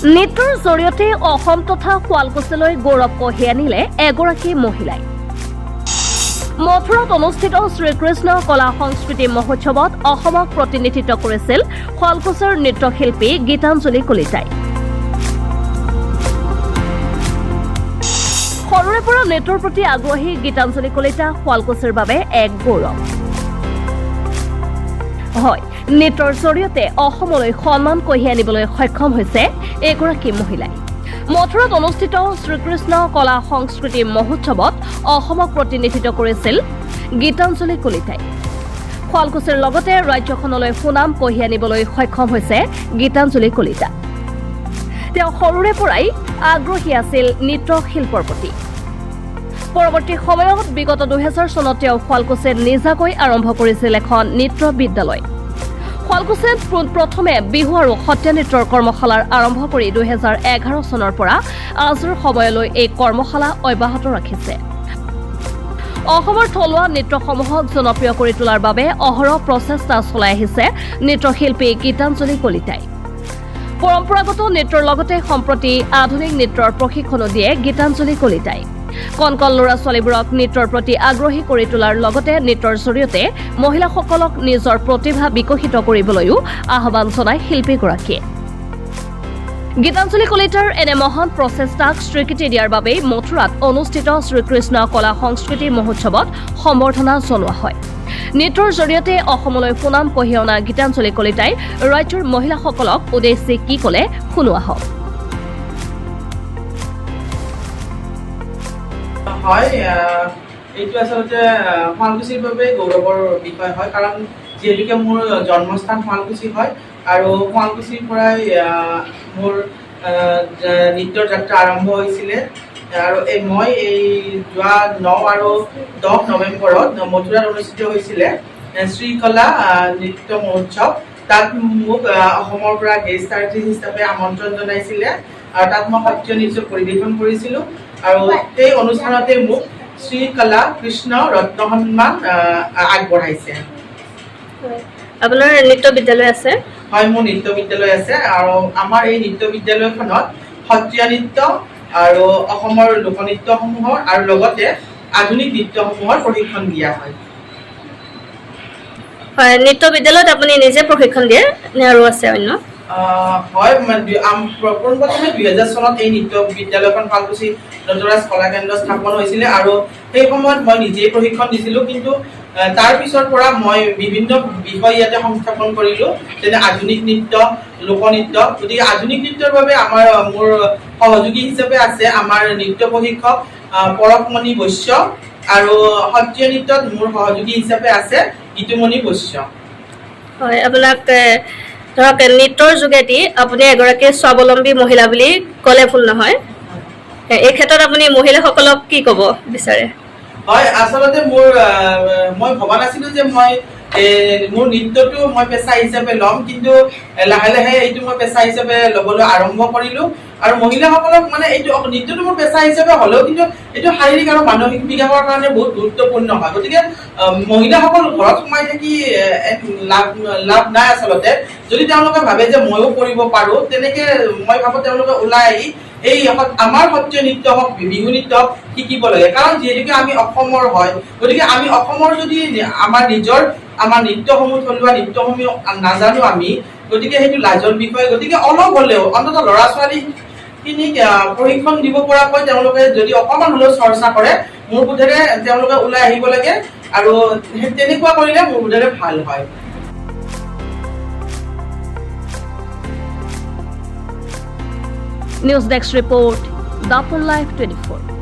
নৃত্যৰ জৰিয়তে অসম তথা শুৱালকুছিলৈ গৌৰৱ কঢ়িয়াই আনিলে এগৰাকী মহিলাই। মথুৰাত অনুষ্ঠিত শ্ৰীকৃষ্ণ কলা সংস্কৃতি মহোৎসৱত অসমক প্ৰতিনিধিত্ব কৰিছিল শুৱালকুছিৰ নৃত্যশিল্পী গীতাঞ্জলি কলিতাই। সৰুৰে পৰা নৃত্যৰ প্ৰতি আগ্ৰহী গীতাঞ্জলি কলিতা শুৱালকুছিৰ বাবে এক গৌৰৱ। হয়, নৃত্যৰ জৰিয়তে অসমলৈ সন্মান কঢ়িয়াই আনিবলৈ সক্ষম হৈছে এগৰাকী মহিলাই। মথুৰাত অনুষ্ঠিত শ্ৰীকৃষ্ণ কলা সংস্কৃতি মহোৎসৱত অসমক প্ৰতিনিধিত্ব কৰিছিল গীতাঞ্জলি কলিতাই। শুৱালকুছিৰ লগতে ৰাজ্যখনলৈ সুনাম কঢ়িয়াই আনিবলৈ সক্ষম হৈছে গীতাঞ্জলি কলিতা। তেওঁ সৰুৰে পৰাই আগ্ৰহী আছিল নৃত্যশিল্পৰ প্ৰতি। পৰৱৰ্তী সময়ত বিগত 2000 চনত তেওঁ শুৱালকুছিত নিজাকৈ আৰম্ভ কৰিছিল এখন নৃত্য বিদ্যালয়। শুৱালকুছিত প্ৰথমে বিহু আৰু সত্ৰীয়া নৃত্যৰ কৰ্মশালাৰ আৰম্ভ কৰি 2011 চনৰ পৰা আজিৰ সময়লৈ এই কৰ্মশালা অব্যাহত ৰাখিছে। অসমৰ থলুৱা নৃত্যসমূহক জনপ্ৰিয় কৰি তোলাৰ বাবে অহৰহ প্ৰচেষ্টা চলাই আহিছে নৃত্যশিল্পী গীতাঞ্জলি কলিতাই। পৰম্পৰাগত নৃত্যৰ লগতে সম্প্ৰতি আধুনিক নৃত্যৰ প্ৰশিক্ষণো দিয়ে গীতাঞ্জলি কলিতাই। কণ কণ ল'ৰা ছোৱালীবোৰক নৃত্যৰ প্ৰতি আগ্ৰহী কৰি তোলাৰ লগতে নৃত্যৰ জৰিয়তে মহিলাসকলক নিজৰ প্ৰতিভা বিকশিত কৰিবলৈও আহ্বান জনায় শিল্পীগৰাকীয়ে। গীতাঞ্জলি কলিতাৰ এনে মহান প্ৰচেষ্টাক স্বীকৃতি দিয়াৰ বাবেই মথুৰাত অনুষ্ঠিত শ্ৰীকৃষ্ণ কলা সংস্কৃতি মহোৎসৱত সম্বৰ্ধনা জনোৱা হয়। নৃত্যৰ জৰিয়তে অসমলৈ সুনাম কঢ়িয়াই অনা গীতাঞ্জলি কলিতাই ৰাজ্যৰ মহিলাসকলক উদ্দেশ্যি কি ক'লে শুনোৱা হওক। হয়, এইটো আচলতে শুৱালকুছিৰ বাবে গৌৰৱৰ বিষয় হয়, কাৰণ যিহেতুকে মোৰ জন্মস্থান শুৱালকুছি হয় আৰু শুৱালকুছিৰ পৰাই মোৰ নৃত্যৰ যাত্ৰা আৰম্ভ হৈছিলে। আৰু মই এই যোৱা 9 আৰু 10 নৱেম্বৰত মথুৰাত অনুষ্ঠিত হৈছিলে শ্ৰীকলা নৃত্য মহোৎসৱ। তাত মোক অসমৰ পৰা গেষ্ট আৰ্টিষ্ট হিচাপে আমন্ত্ৰণ জনাইছিলে আৰু তাত মই সত্ৰীয়া নৃত্য পৰিৱেশন কৰিছিলোঁ। আৰু সেই অনুষ্ঠানতে মোক শ্ৰীকলা কৃষ্ণ ৰত্ন সন্মান আগবঢ়াইছে। আপোনাৰ নৃত্য বিদ্যালয় আছে? হয়, মোৰ নৃত্য বিদ্যালয় আছে আৰু আমাৰ এই নৃত্য বিদ্যালয়খনত সত্ৰীয়া নৃত্য আৰু অসমৰ লোকনৃত্যসমূহৰ আৰু লগতে আধুনিক নৃত্যসমূহৰ প্ৰশিক্ষণ দিয়া হয়। হয়, নৃত্য বিদ্যালয়ত আপুনি নিজে প্ৰশিক্ষণ দিয়ে নে আৰু আছে অন্য? হয়, পোনপ্ৰথমে 2000 চনত এই নৃত্য বিদ্যালয়খন শুৱালকুছি নটৰাজ কলা কেন্দ্ৰ স্থাপন হৈছিলে আৰু সেই সময়ত মই নিজেই প্ৰশিক্ষণ দিছিলোঁ। কিন্তু তাৰ পিছৰ পৰা মই বিভিন্ন বিষয় ইয়াতে সংস্থাপন কৰিলোঁ, যেনে আধুনিক নৃত্য, লোকনৃত্য। গতিকে আধুনিক নৃত্যৰ বাবে মোৰ সহযোগী হিচাপে আছে আমাৰ নৃত্য প্ৰশিক্ষক পৰশমণি বৈশ্য আৰু সত্ৰীয়া নৃত্যত মোৰ সহযোগী হিচাপে আছে গীতুমণি বৈশ্য। হয়, আপোনাক ধৰক নৃত্যৰ যোগেদি আপুনি এগৰাকী স্বাৱলম্বী মহিলা বুলি ক'লে ভুল নহয়। এই ক্ষেত্ৰত আপুনি মহিলাসকলক কি ক'ব বিচাৰে? হয়, আচলতে মই ভবা নাছিলোঁ যে মোৰ নৃত্যটো মই পেচা হিচাপে ল'ম, কিন্তু লাহে লাহে এইটো মই পেচা হিচাপে ল'বলৈ আৰম্ভ কৰিলোঁ। আৰু মহিলাসকলক এইটো নৃত্যটো মোৰ পেচা হিচাপে হ'লেও কিন্তু এইটো শাৰীৰিক আৰু মানসিক বিকাশৰ কাৰণে বহুত গুৰুত্বপূৰ্ণ হয়। গতিকে মহিলাসকল ঘৰত সোমাই থাকি লাভ নাই। আচলতে যদি তেওঁলোকে ভাবে যে ময়ো কৰিব পাৰোঁ, তেনেকে মই ভাবোঁ তেওঁলোকে ওলাই আহি এই আমাৰ সত্ৰীয়া নৃত্য হওক, বিহু নৃত্য হওক শিকিব লাগে। কাৰণ যিহেতুকে আমি অসমৰ হয়, গতিকে আমি অসমৰ যদি আমাৰ নৃত্যসমূহ থলুৱা নৃত্যসমূহ নাজানো আমি, গতিকে সেইটো লাজৰ বিষয়। গতিকে অলপ হ'লেও অন্ততঃ ল'ৰা ছোৱালীখিনিক প্ৰশিক্ষণ দিব পৰাকৈ তেওঁলোকে যদি অকণমান হ'লেও চৰ্চা কৰে, মোৰ বোধেৰে তেওঁলোকে ওলাই আহিব লাগে আৰু তেনেকুৱা কৰিলে মোৰ বোধেৰে ভাল হয়। নিউজ ডেস্ক ৰিপোৰ্ট, দাপন লাইভ 24।